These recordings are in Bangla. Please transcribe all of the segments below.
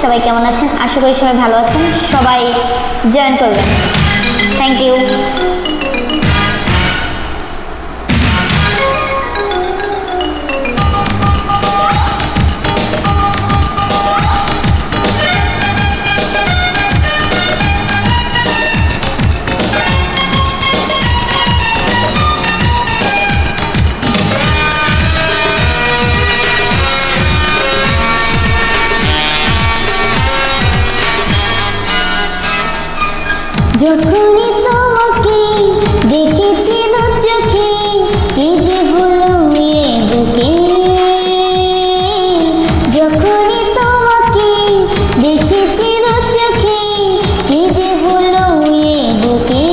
সবাই কেমন আছেন? আশা করি সবাই ভালো আছেন। সবাই জয়েন করবেন। Thank you. যখনই তোমাকে দেখেছি দু চোখে, কি যে হলো এ বুকে। যখনই তোমাকে দেখেছি দু চোখে, কি যে হলো এ বুকে।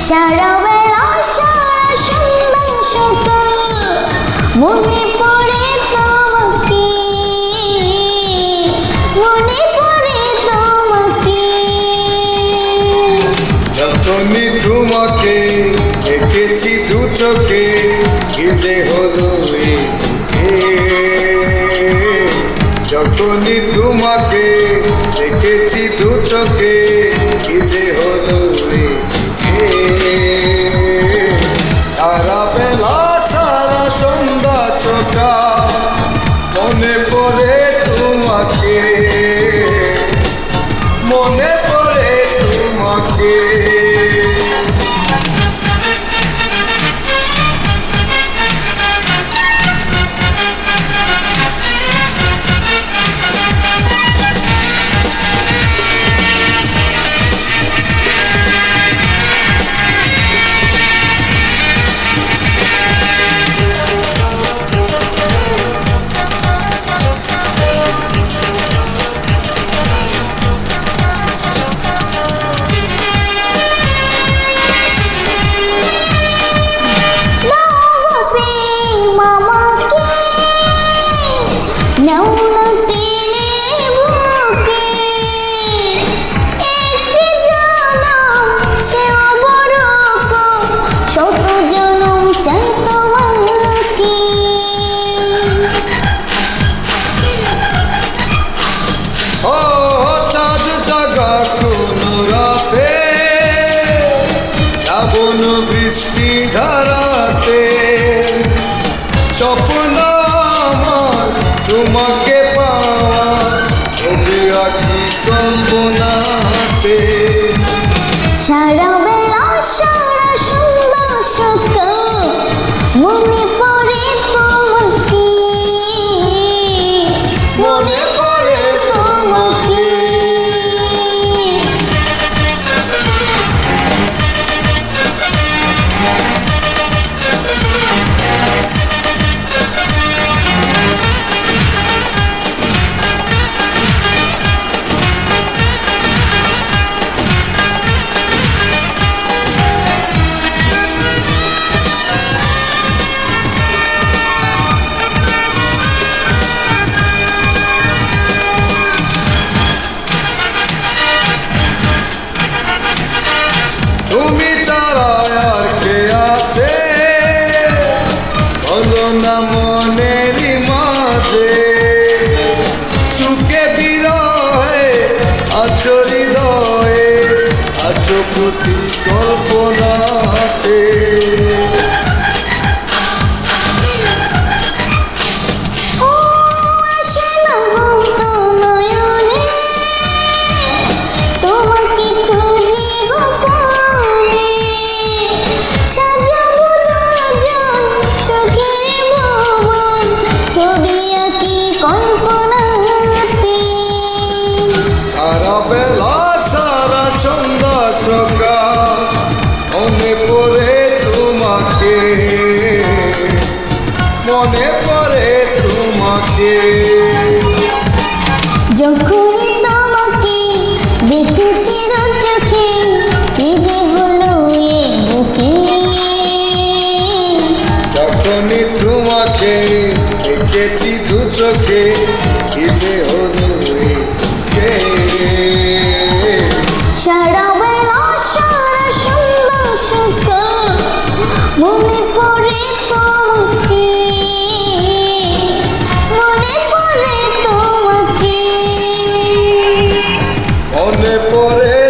সারা বেলা সারা সুন্দর সকাল মনে পড়ে তোমাকে, মনে পড়ে তোমাকে। যখনই তোমাকে দেখেছি দু চোখে, কি যে হলো এ বুকে। যখনই তোমাকে দেখেছি দু চোখে, কি যে হলো এ বুকে। সারা বেলা সারা সন্ধ্যা সকাল মনে পড়ে তোমাকে, মনে পড়ে তোমাকে। বৃষ্টি ধারাতে স্বপ্ন আমার তোমাকে পাওয়া, ছবি আঁকি কল্পনাতে। সারা বেলা সারা সুন্দর সকাল মনে পড়ে তোমাকে, মনে পড়ে তোমাকে। তুমি ছাড়া আর কে আছে বলো না মনেরই মাঝে। সুখে বিরহে আছো হৃদয়ে, আছো প্রতি কল্পনাতে। সারা বেলা সারা সন্ধ্যা সকাল মনে পড়ে তোমাকে, মনে পড়ে তোমাকে। যখনই তোমাকে দেখেছি দু চোখে, কি যে হলো এ বুকে। যখনই তোমাকে দেখেছি দু চোখে, কি যে হলো এ বুকে। সারা বেলা সারা সুন্দর সকাল মনে পড়ে তোমাকে, মনে পড়ে তোমাকে। মনে পড়ে